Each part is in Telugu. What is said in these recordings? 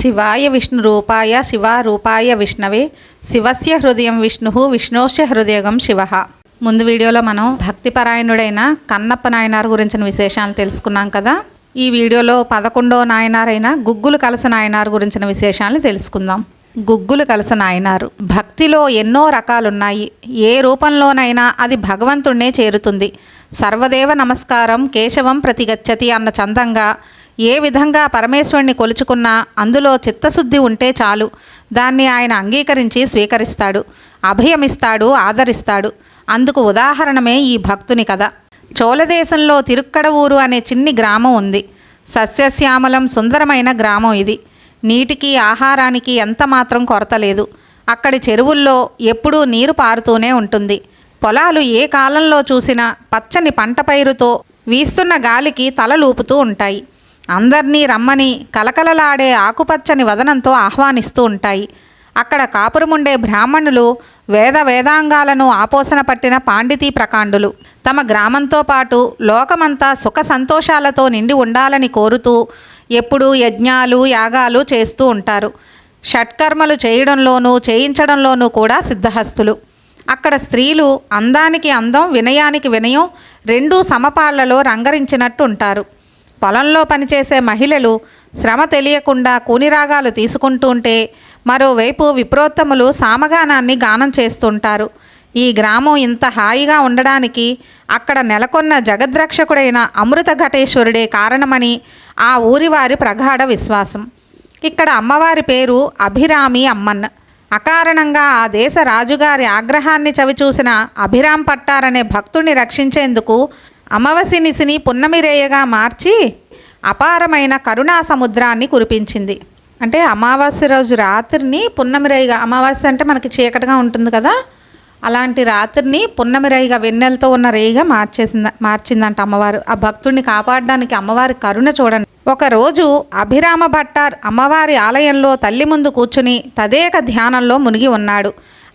శివాయ విష్ణురూపాయ శివారూపాయ విష్ణవే శివస్య హృదయం విష్ణు విష్ణోస్య హృదయగం శివ. ముందు వీడియోలో మనం భక్తిపరాయణుడైన కన్నప్ప నాయనార్ గురించిన విశేషాలు తెలుసుకున్నాం కదా. ఈ వీడియోలో 11వ నాయనారైన గుగ్గులు కలస నాయనార్ గురించిన విశేషాలను తెలుసుకుందాం. గుగ్గులు కలస నాయనారు భక్తిలో ఎన్నో రకాలున్నాయి. ఏ రూపంలోనైనా అది భగవంతుణ్ణే చేరుతుంది. సర్వదేవ నమస్కారం కేశవం ప్రతిగచ్చతి అన్న చందంగా ఏ విధంగా పరమేశ్వరుణ్ణి కొలుచుకున్నా అందులో చిత్తశుద్ధి ఉంటే చాలు, దాన్ని ఆయన అంగీకరించి స్వీకరిస్తాడు, అభయమిస్తాడు, ఆదరిస్తాడు. అందుకు ఉదాహరణమే ఈ భక్తుని కథ. చోళదేశంలో తిరుక్కడవూరు అనే చిన్ని గ్రామం ఉంది. సస్యశ్యామలం సుందరమైన గ్రామం ఇది. నీటికి ఆహారానికి ఎంత మాత్రం కొరత లేదు. అక్కడి చెరువుల్లో ఎప్పుడూ నీరు పారుతూనే ఉంటుంది. పొలాలు ఏ కాలంలో చూసినా పచ్చని పంట పైరుతో వీస్తున్న గాలికి తలలూపుతూ ఉంటాయి. అందర్నీ రమ్మని కలకలలాడే ఆకుపచ్చని వదనంతో ఆహ్వానిస్తూ ఉంటాయి. అక్కడ కాపురముండే బ్రాహ్మణులు వేదాంగాలను ఆపోసన పట్టిన పాండితీ ప్రకాండులు. తమ గ్రామంతో పాటు లోకమంతా సుఖ సంతోషాలతో నిండి ఉండాలని కోరుతూ ఎప్పుడూ యజ్ఞాలు యాగాలు చేస్తూ ఉంటారు. షట్కర్మలు చేయడంలోనూ చేయించడంలోనూ కూడా సిద్ధహస్తులు. అక్కడ స్త్రీలు అందానికి అందం వినయానికి వినయం రెండూ సమపాళ్లలో రంగరించినట్టు ఉంటారు. పొలంలో పనిచేసే మహిళలు శ్రమ తెలియకుండా కూనిరాగాలు తీసుకుంటూ ఉంటే మరోవైపు విప్రోత్తములు సామగానాన్ని గానం చేస్తుంటారు. ఈ గ్రామం ఇంత హాయిగా ఉండడానికి అక్కడ నెలకొన్న జగద్రక్షకుడైన అమృత ఘటేశ్వరుడే కారణమని ఆ ఊరివారి ప్రగాఢ విశ్వాసం. ఇక్కడ అమ్మవారి పేరు అభిరామి అమ్మన్. అకారణంగా ఆ దేశ రాజుగారి ఆగ్రహాన్ని చవిచూసిన అభిరామ్ పట్టార్ అనే భక్తుడిని రక్షించేందుకు అమావాస్యనిసిని పున్నమిరేయగా మార్చి అపారమైన కరుణా సముద్రాన్ని కురిపించింది. అంటే అమావాస్య రోజు రాత్రిని పున్నమిరేయిగా, అమావాస్య అంటే మనకి చీకటిగా ఉంటుంది కదా, అలాంటి రాత్రిని పున్నమిరేయిగా వెన్నెలతో ఉన్న రేయిగా మార్చిందంట అమ్మవారు. ఆ భక్తుడిని కాపాడడానికి అమ్మవారి కరుణ చూడండి. ఒకరోజు అభిరామ భట్టార్ అమ్మవారి ఆలయంలో తల్లి ముందు కూర్చుని తదేక ధ్యానంలో మునిగి ఉన్నాడు.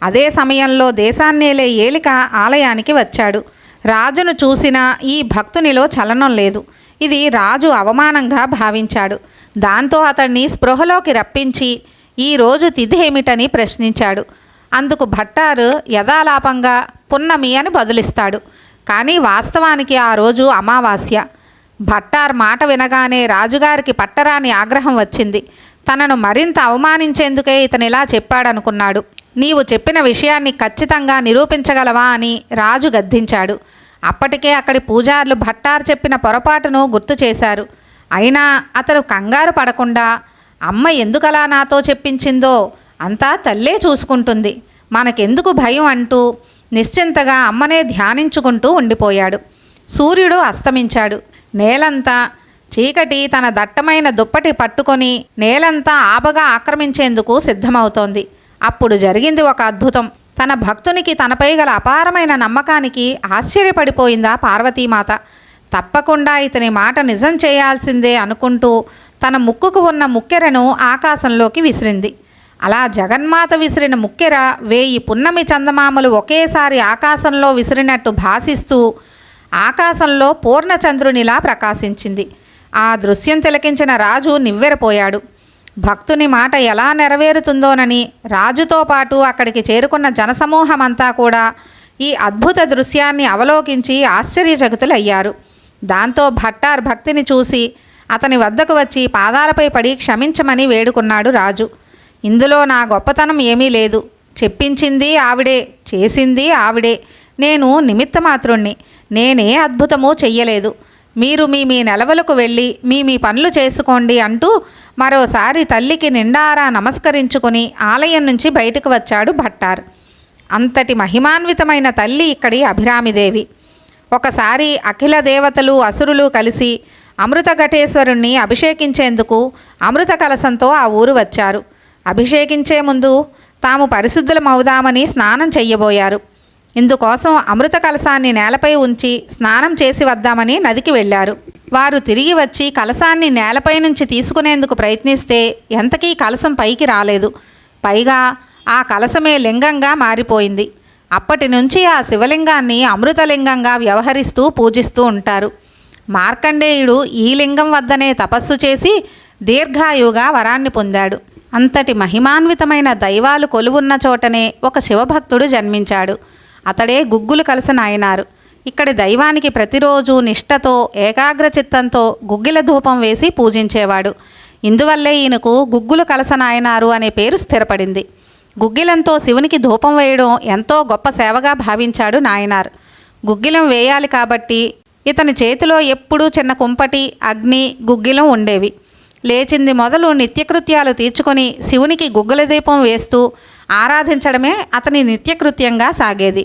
అదే సమయంలో దేశాన్నేలే ఏలిక ఆలయానికి వచ్చాడు. రాజును చూసిన ఈ భక్తునిలో చలనం లేదు. ఇది రాజు అవమానంగా భావించాడు. దాంతో అతన్ని స్పృహలోకి రప్పించి ఈరోజు తిథి ఏమిటని ప్రశ్నించాడు. అందుకు భట్టారు యథాలాపంగా పున్నమి అని బదులిస్తాడు. కానీ వాస్తవానికి ఆ రోజు అమావాస్య. భట్టార్ మాట వినగానే రాజుగారికి పట్టరాని ఆగ్రహం వచ్చింది. తనను మరింత అవమానించేందుకే ఇతనిలా చెప్పాడనుకున్నాడు. నీవు చెప్పిన విషయాన్ని ఖచ్చితంగా నిరూపించగలవా అని రాజు గద్దించాడు. అప్పటికే అక్కడి పూజారులు భట్టార్ చెప్పిన పొరపాటును గుర్తు చేశారు. అయినా అతను కంగారు పడకుండా అమ్మ ఎందుకలా నాతో చెప్పించిందో అంతా తల్లే చూసుకుంటుంది, మనకెందుకు భయం అంటూ నిశ్చింతగా అమ్మనే ధ్యానించుకుంటూ ఉండిపోయాడు. సూర్యుడు అస్తమించాడు. నేలంతా చీకటి తన దట్టమైన దుప్పటి పట్టుకొని నేలంతా ఆబగా ఆక్రమించేందుకు సిద్ధమవుతోంది. అప్పుడు జరిగింది ఒక అద్భుతం. తన భక్తునికి తనపై గల అపారమైన నమ్మకానికి ఆశ్చర్యపడిపోయిందా పార్వతీమాత. తప్పకుండా ఇతని మాట నిజం చేయాల్సిందే అనుకుంటూ తన ముక్కుకు ఉన్న ముక్కెరను ఆకాశంలోకి విసిరింది. అలా జగన్మాత విసిరిన ముక్కెర 1000 పున్నమి చందమామలు ఒకేసారి ఆకాశంలో విసిరినట్టు భాసిస్తూ ఆకాశంలో పూర్ణచంద్రునిలా ప్రకాశించింది. ఆ దృశ్యం తిలకించిన రాజు నివ్వెరపోయాడు. భక్తుని మాట ఎలా నెరవేరుతుందోనని రాజుతో పాటు అక్కడికి చేరుకున్న జనసమూహమంతా కూడా ఈ అద్భుత దృశ్యాన్ని అవలోకించి ఆశ్చర్యచకితులయ్యారు. దాంతో భట్టార్ భక్తిని చూసి అతని వద్దకు వచ్చి పాదాలపై పడి క్షమించమని వేడుకున్నాడు రాజు. ఇందులో నా గొప్పతనం ఏమీ లేదు. చెప్పించింది ఆవిడే, చేసింది ఆవిడే. నేను నిమిత్తమాత్రుణ్ణి. నేనే అద్భుతమూ చెయ్యలేదు. మీరు మీ నెలవలకు వెళ్ళి మీ పనులు చేసుకోండి అంటూ మరోసారి తల్లికి నిండారా నమస్కరించుకుని ఆలయం నుంచి బయటకు వచ్చాడు భట్టార్. అంతటి మహిమాన్వితమైన తల్లి ఇక్కడి అభిరామిదేవి. ఒకసారి అఖిల దేవతలు అసురులు కలిసి అమృత ఘటేశ్వరుణ్ణి అభిషేకించేందుకు అమృత కలశంతో ఆ ఊరు వచ్చారు. అభిషేకించే ముందు తాము పరిశుద్ధులమవుదామని స్నానం చెయ్యబోయారు. ఇందుకోసం అమృత కలశాన్ని నేలపై ఉంచి స్నానం చేసి వద్దామని నదికి వెళ్ళారు. వారు తిరిగి వచ్చి కలశాన్ని నేలపై నుంచి తీసుకునేందుకు ప్రయత్నిస్తే ఎంతకీ కలశం పైకి రాలేదు. పైగా ఆ కలశమే లింగంగా మారిపోయింది. అప్పటి నుంచి ఆ శివలింగాన్ని అమృతలింగంగా వ్యవహరిస్తూ పూజిస్తూ ఉంటారు. మార్కండేయుడు ఈ లింగం వద్దనే తపస్సు చేసి దీర్ఘాయువుగా వరాన్ని పొందాడు. అంతటి మహిమాన్వితమైన దైవాలు కొలువున్న చోటనే ఒక శివభక్తుడు జన్మించాడు. అతడే గుగ్గులు కలస నాయనారు. ఇక్కడి దైవానికి ప్రతిరోజు నిష్ఠతో ఏకాగ్రచిత్తంతో గుగ్గిల ధూపం వేసి పూజించేవాడు. ఇందువల్లే ఈయనకు గుగ్గులు కలస నాయనారు అనే పేరు స్థిరపడింది. గుగ్గిలంతో శివునికి ధూపం వేయడం ఎంతో గొప్ప సేవగా భావించాడు నాయనార్. గుగ్గిలం వేయాలి కాబట్టి ఇతని చేతిలో ఎప్పుడూ చిన్న కుంపటి, అగ్ని, గుగ్గిలం ఉండేవి. లేచింది మొదలు నిత్యకృత్యాలు తీర్చుకొని శివునికి గుగ్గిల దీపం వేస్తూ ఆరాధించడమే అతని నిత్యకృత్యంగా సాగేది.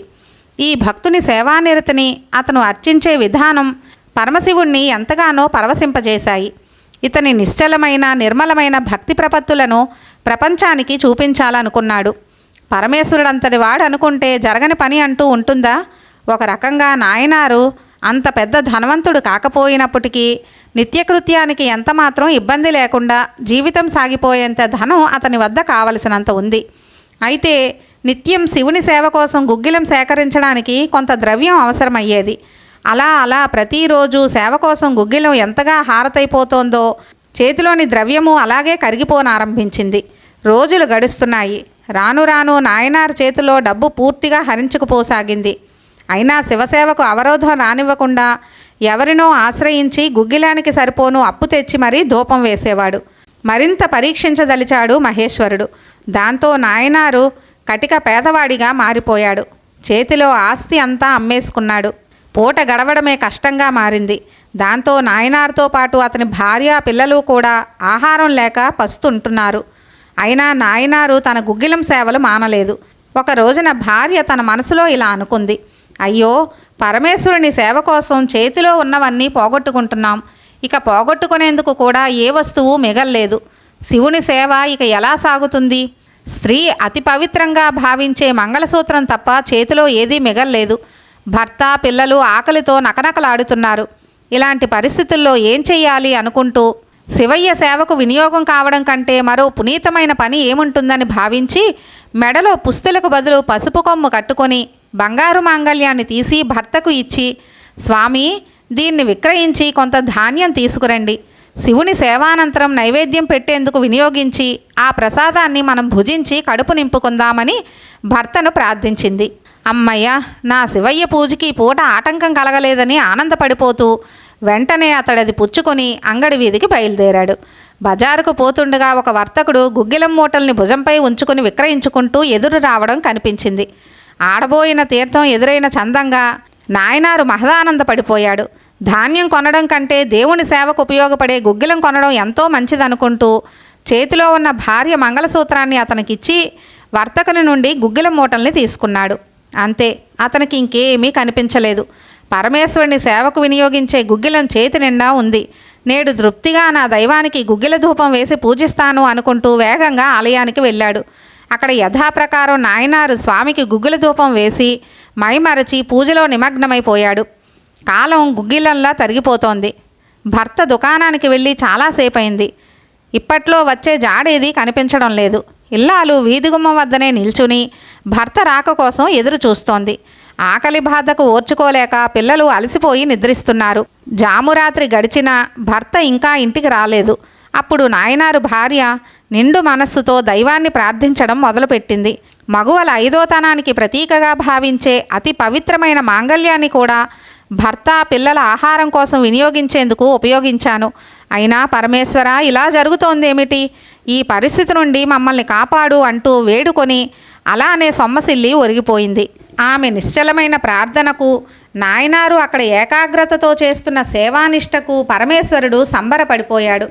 ఈ భక్తుని సేవానిరతిని, అతను అర్చించే విధానం పరమశివుణ్ణి ఎంతగానో పరవశింపజేశాయి. ఇతని నిశ్చలమైన నిర్మలమైన భక్తి ప్రపత్తులను ప్రపంచానికి చూపించాలనుకున్నాడు. పరమేశ్వరుడంతటి వాడు అనుకుంటే జరగని పని అంటూ ఉంటుందా? ఒక రకంగా నాయనారు అంత పెద్ద ధనవంతుడు కాకపోయినప్పటికీ నిత్యకృత్యానికి ఎంతమాత్రం ఇబ్బంది లేకుండా జీవితం సాగిపోయేంత ధనం అతని వద్ద కావలసినంత ఉంది. అయితే నిత్యం శివుని సేవ కోసం గుగ్గిలం సేకరించడానికి కొంత ద్రవ్యం అవసరమయ్యేది. అలా ప్రతిరోజు సేవ కోసం గుగ్గిలం ఎంతగా హారతైపోతోందో చేతిలోని ద్రవ్యము అలాగే కరిగిపోనారంభించింది. రోజులు గడుస్తున్నాయి. రాను రాను నాయనార్ చేతిలో డబ్బు పూర్తిగా హరించుకుపోసాగింది. అయినా శివసేవకు అవరోధం రానివ్వకుండా ఎవరినో ఆశ్రయించి గుగ్గిలానికి సరిపోను అప్పు తెచ్చి మరీ ధూపం వేసేవాడు. మరింత పరీక్షించదలిచాడు మహేశ్వరుడు. దాంతో నాయనారు కటిక పేదవాడిగా మారిపోయాడు. చేతిలో ఆస్తి అంతా అమ్మేసుకున్నాడు. పూట గడవడమే కష్టంగా మారింది. దాంతో నాయనార్తో పాటు అతని భార్య, పిల్లలు కూడా ఆహారం లేక పస్తుంటున్నారు. అయినా నాయనారు తన గుగ్గిలం సేవలు మానలేదు. ఒక రోజున భార్య తన మనసులో ఇలా అనుకుంది, అయ్యో, పరమేశ్వరుని సేవ కోసం చేతిలో ఉన్నవన్నీ పోగొట్టుకుంటున్నాం. ఇక పోగొట్టుకునేందుకు కూడా ఏ వస్తువు మిగల్లేదు. శివుని సేవ ఇక ఎలా సాగుతుంది? స్త్రీ అతి పవిత్రంగా భావించే మంగళసూత్రం తప్ప చేతిలో ఏదీ మిగల్లేదు. భర్త, పిల్లలు ఆకలితో నకనకలాడుతున్నారు. ఇలాంటి పరిస్థితుల్లో ఏం చెయ్యాలి అనుకుంటూ శివయ్య సేవకు వినియోగం కావడం కంటే మరో పునీతమైన పని ఏముంటుందని భావించి మెడలో పుస్తులకు బదులు పసుపు కొమ్ము కట్టుకొని బంగారు మాంగళ్యాన్ని తీసి భర్తకు ఇచ్చి, స్వామి, దీన్ని విక్రయించి కొంత ధాన్యం తీసుకురండి. శివుని సేవానంతరం నైవేద్యం పెట్టేందుకు వినియోగించి ఆ ప్రసాదాన్ని మనం భుజించి కడుపు నింపుకుందామని భర్తను ప్రార్థించింది. అమ్మయ్య, నా శివయ్య పూజకి పూట ఆటంకం కలగలేదని ఆనందపడిపోతూ వెంటనే అతడది పుచ్చుకొని అంగడి వీధికి బయలుదేరాడు. బజారుకు పోతుండగా ఒక వర్తకుడు గుగ్గిలం మూటల్ని భుజంపై ఉంచుకుని విక్రయించుకుంటూ ఎదురు రావడం కనిపించింది. ఆడబోయిన తీర్థం ఎదురైన చందంగా నాయనారు మహదానందపడిపోయాడు. ధాన్యం కొనడం కంటే దేవుని సేవకు ఉపయోగపడే గుగ్గిలం కొనడం ఎంతో మంచిదనుకుంటూ చేతిలో ఉన్న భార్య మంగళసూత్రాన్ని అతనికిచ్చి వర్తకుని నుండి గుగ్గిలం మూటల్ని తీసుకున్నాడు. అంతే, అతనికి ఇంకేమీ కనిపించలేదు. పరమేశ్వరుని సేవకు వినియోగించే గుగ్గిలం చేతి నిండా ఉంది. నేడు తృప్తిగా నా దైవానికి గుగ్గిల ధూపం వేసి పూజిస్తాను అనుకుంటూ వేగంగా ఆలయానికి వెళ్ళాడు. అక్కడ యథాప్రకారం నాయనారు స్వామికి గుగ్గిల ధూపం వేసి మైమరచి పూజలో నిమగ్నమైపోయాడు. కాలం గుగ్గిలంలా తరిగిపోతోంది. భర్త దుకాణానికి వెళ్ళి చాలాసేపు అయింది. ఇప్పట్లో వచ్చే జాడేది కనిపించడం లేదు. ఇల్లాలు వీధిగుమ్మం వద్దనే నిల్చుని భర్త రాక కోసం ఎదురు చూస్తోంది. ఆకలి బాధకు ఓర్చుకోలేక పిల్లలు అలసిపోయి నిద్రిస్తున్నారు. జామురాత్రి గడిచినా భర్త ఇంకా ఇంటికి రాలేదు. అప్పుడు నాయనారు భార్య నిండు మనస్సుతో దైవాన్ని ప్రార్థించడం మొదలుపెట్టింది. మగువల ఐదోతనానికి ప్రతీకగా భావించే అతి పవిత్రమైన మాంగళ్యాన్ని కూడా భర్త, పిల్లల ఆహారం కోసం వినియోగించేందుకు ఉపయోగించాను. అయినా పరమేశ్వర, ఇలా జరుగుతోందేమిటి? ఈ పరిస్థితి నుండి మమ్మల్ని కాపాడు అంటూ వేడుకొని అలానే సొమ్మసిల్లి ఒరిగిపోయింది. ఆమె నిశ్చలమైన ప్రార్థనకు, నాయనారు అక్కడ ఏకాగ్రతతో చేస్తున్న సేవానిష్టకు పరమేశ్వరుడు సంబరపడిపోయాడు.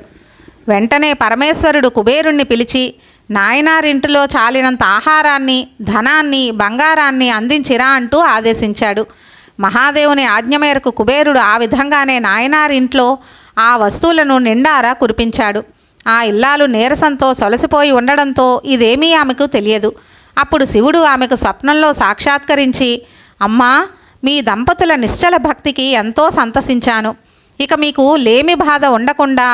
వెంటనే పరమేశ్వరుడు కుబేరుణ్ణి పిలిచి నాయనారింటిలో చాలినంత ఆహారాన్ని, ధనాన్ని, బంగారాన్ని అందించిరా అంటూ ఆదేశించాడు. మహాదేవుని ఆజ్ఞ మేరకు కుబేరుడు ఆ విధంగానే నాయనారింట్లో ఆ వస్తువులను నిండారా కురిపించాడు. ఆ ఇల్లాలు నీరసంతో సొలసిపోయి ఉండడంతో ఇదేమీ ఆమెకు తెలియదు. అప్పుడు శివుడు ఆమెకు స్వప్నంలో సాక్షాత్కరించి, అమ్మా, మీ దంపతుల నిశ్చల భక్తికి ఎంతో సంతసించాను. ఇక మీకు లేమి బాధ ఉండకుండా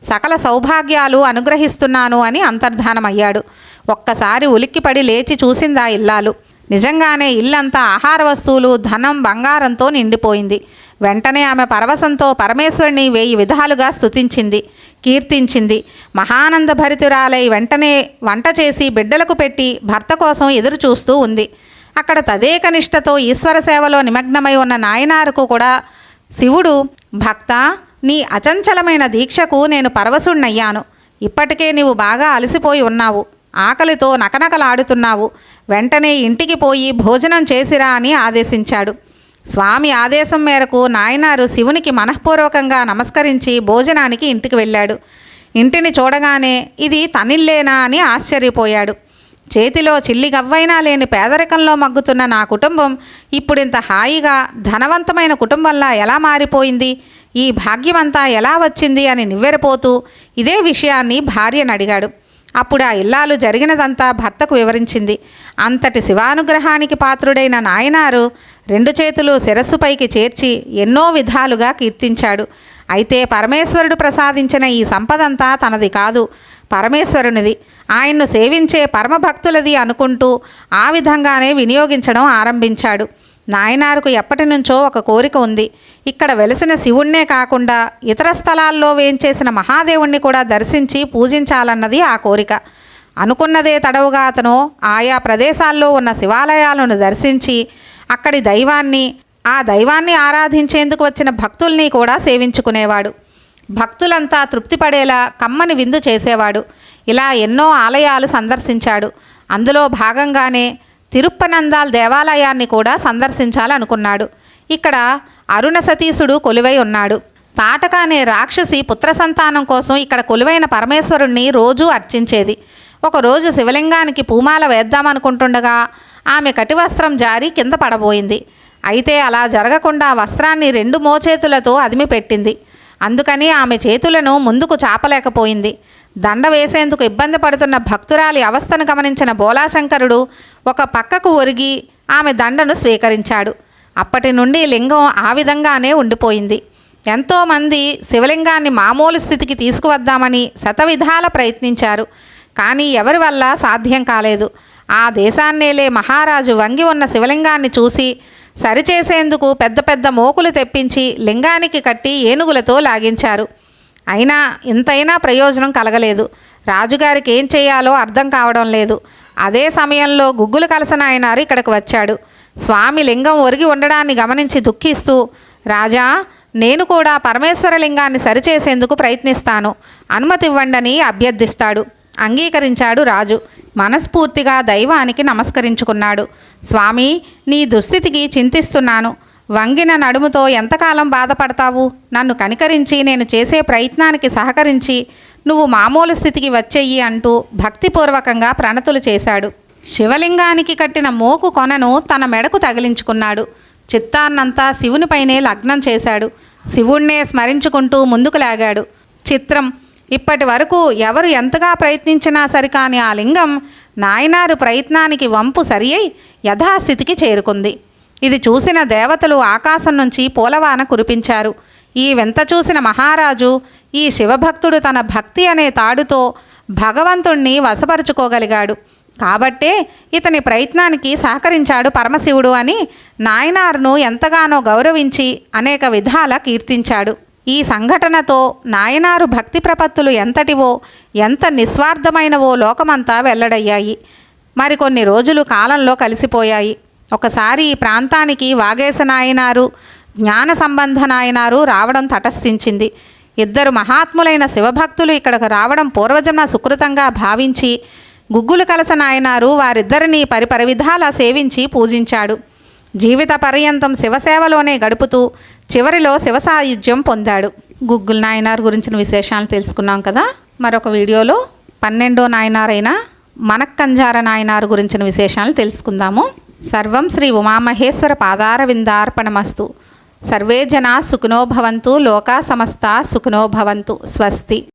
సకల సౌభాగ్యాలు అనుగ్రహిస్తున్నాను అని అంతర్ధానమయ్యాడు. ఒక్కసారి ఉలిక్కిపడి లేచి చూసిందా ఇల్లాలు. నిజంగానే ఇల్లంతా ఆహార వస్తువులు, ధనం, బంగారంతో నిండిపోయింది. వెంటనే ఆమె పరవశంతో పరమేశ్వరుని 1000 విధాలుగా స్తుతించింది. కీర్తించింది. మహానంద భరితురాలై వెంటనే వంట చేసి బిడ్డలకు పెట్టి భర్త కోసం ఎదురు చూస్తూ ఉంది. అక్కడ తదేక నిష్టతో ఈశ్వర సేవలో నిమగ్నమై ఉన్న నాయనారుకు కూడా శివుడు, భక్త, నీ అచంచలమైన దీక్షకు నేను పరవశుణ్ణయ్యాను. ఇప్పటికే నీవు బాగా అలసిపోయి ఉన్నావు, ఆకలితో నకనకలాడుతున్నావు. వెంటనే ఇంటికి పోయి భోజనం చేసిరా అని ఆదేశించాడు. స్వామి ఆదేశం మేరకు నాయనారు శివునికి మనఃపూర్వకంగా నమస్కరించి భోజనానికి ఇంటికి వెళ్ళాడు. ఇంటిని చూడగానే ఇది తనిల్లేనా అని ఆశ్చర్యపోయాడు. చేతిలో చిల్లి గవ్వైనా లేని పేదరికంలో మగ్గుతున్న నా కుటుంబం ఇప్పుడింత హాయిగా ధనవంతమైన కుటుంబంలా ఎలా మారిపోయింది, ఈ భాగ్యమంతా ఎలా వచ్చింది అని నివ్వెరపోతూ ఇదే విషయాన్ని భార్యను అడిగాడు. అప్పుడు ఆ ఇల్లాలు జరిగినదంతా భర్తకు వివరించింది. అంతటి శివానుగ్రహానికి పాత్రుడైన నాయనారు 2 చేతులు శిరస్సుపైకి చేర్చి ఎన్నో విధాలుగా కీర్తించాడు. అయితే పరమేశ్వరుడు ప్రసాదించిన ఈ సంపదంతా తనది కాదు, పరమేశ్వరునిది, ఆయన్ను సేవించే పరమభక్తులది అనుకుంటూ ఆ విధంగానే వినియోగించడం ఆరంభించాడు. నాయనారుకు ఎప్పటి నుంచో ఒక కోరిక ఉంది. ఇక్కడ వెలిసిన శివుణ్ణే కాకుండా ఇతర స్థలాల్లో వేంచేసిన మహాదేవుణ్ణి కూడా దర్శించి పూజించాలన్నది ఆ కోరిక. అనుకున్నదే తడవుగా అతను ఆయా ప్రదేశాల్లో ఉన్న శివాలయాలను దర్శించి అక్కడి దైవాన్ని, ఆ దైవాన్ని ఆరాధించేందుకు వచ్చిన భక్తుల్ని కూడా సేవించుకునేవాడు. భక్తులంతా తృప్తిపడేలా కమ్మని విందు చేసేవాడు. ఇలా ఎన్నో ఆలయాలు సందర్శించాడు. అందులో భాగంగానే తిరుప్పనందాల్ దేవాలయాన్ని కూడా సందర్శించాలనుకున్నాడు. ఇక్కడ అరుణ సతీశుడు కొలువై ఉన్నాడు. తాటక అనే రాక్షసి పుత్ర సంతానం కోసం ఇక్కడ కొలువైన పరమేశ్వరుణ్ణి రోజూ అర్చించేది. ఒకరోజు శివలింగానికి పూమాల వేద్దామనుకుంటుండగా ఆమె కటివస్త్రం జారి కింద పడబోయింది. అయితే అలా జరగకుండా వస్త్రాన్ని 2 మోచేతులతో అదిమి పెట్టింది. అందుకని ఆమె చేతులను ముందుకు చాపలేకపోయింది. దండ వేసేందుకు ఇబ్బంది పడుతున్న భక్తురాలి అవస్థను గమనించిన బోలాశంకరుడు ఒక పక్కకు ఒరిగి ఆమె దండను స్వీకరించాడు. అప్పటి నుండి లింగం ఆ విధంగానే ఉండిపోయింది. ఎంతోమంది శివలింగాన్ని మామూలు స్థితికి తీసుకువద్దామని శతవిధాల ప్రయత్నించారు. కానీ ఎవరి వల్ల సాధ్యం కాలేదు. ఆ దేశాన్నేలే మహారాజు వంగి ఉన్న శివలింగాన్ని చూసి సరిచేసేందుకు పెద్ద పెద్ద మోకులు తెప్పించి లింగానికి కట్టి ఏనుగులతో లాగించారు. అయినా ఇంతైనా ప్రయోజనం కలగలేదు. రాజుగారికి ఏం చేయాలో అర్థం కావడం లేదు. అదే సమయంలో గుగ్గులు కలసనాయనారు ఇక్కడికి వచ్చాడు. స్వామి లింగం ఒరిగి ఉండడాన్ని గమనించి దుఃఖిస్తూ, రాజా, నేను కూడా పరమేశ్వర లింగాన్ని సరిచేసేందుకు ప్రయత్నిస్తాను, అనుమతి ఇవ్వండని అభ్యర్థిస్తాడు. అంగీకరించాడు రాజు. మనస్ఫూర్తిగా దైవానికి నమస్కరించుకున్నాడు. స్వామి, నీ దుస్థితికి చింతిస్తున్నాను. వంగిన నడుముతో ఎంతకాలం బాధపడతావు? నన్ను కనికరించి నేను చేసే ప్రయత్నానికి సహకరించి నువ్వు మామూలు స్థితికి వచ్చేయి అంటూ భక్తిపూర్వకంగా ప్రణతులు చేశాడు. శివలింగానికి కట్టిన మోకు కొనను తన మెడకు తగిలించుకున్నాడు. చిత్తాన్నంతా శివునిపైనే లగ్నం చేశాడు. శివుణ్ణే స్మరించుకుంటూ ముందుకు లాగాడు. చిత్రం, ఇప్పటి వరకు ఎవరు ఎంతగా ప్రయత్నించినా సరికాని ఆ లింగం నాయనారు ప్రయత్నానికి వంపు సరి అయి యథాస్థితికి చేరుకుంది. ఇది చూసిన దేవతలు ఆకాశం నుంచి పూలవాన కురిపించారు. ఈ వింత చూసిన మహారాజు, ఈ శివభక్తుడు తన భక్తి అనే తాడుతో భగవంతుణ్ణి వశపరుచుకోగలిగాడు కాబట్టే ఇతని ప్రయత్నానికి సహకరించాడు పరమశివుడు అని నాయనారును ఎంతగానో గౌరవించి అనేక విధాల కీర్తించాడు. ఈ సంఘటనతో నాయనారు భక్తి ప్రపత్తులు ఎంతటివో, ఎంత నిస్వార్థమైనవో లోకమంతా వెల్లడయ్యాయి. మరికొన్ని రోజులు కాలంలో కలిసిపోయాయి. ఒకసారి ఈ ప్రాంతానికి వాగేశ నాయనారు, జ్ఞాన సంబంధ నాయనారు రావడం తటస్థించింది. 2 మహాత్ములైన శివభక్తులు ఇక్కడకు రావడం పూర్వజన్మ సుకృతంగా భావించి గుగ్గులు కలస నాయనారు వారిద్దరినీ పరిపరివిధాలా సేవించి పూజించాడు. జీవిత పర్యంతం శివసేవలోనే గడుపుతూ చివరిలో శివ సాయుధ్యం పొందాడు. గుగ్గుల నాయనారు గురించిన విశేషాలు తెలుసుకున్నాం కదా. మరొక వీడియోలో 12వ నాయనారైన మనక్కంజార నాయనారు గురించిన విశేషాలు తెలుసుకుందాము. సర్వం శ్రీ ఉమామహేశ్వర పాదారవిందార్పణమస్తు. సర్వే జనా సుఖినో భవంతు. లోకా సమస్తా సుఖినో భవంతు. స్వస్తి.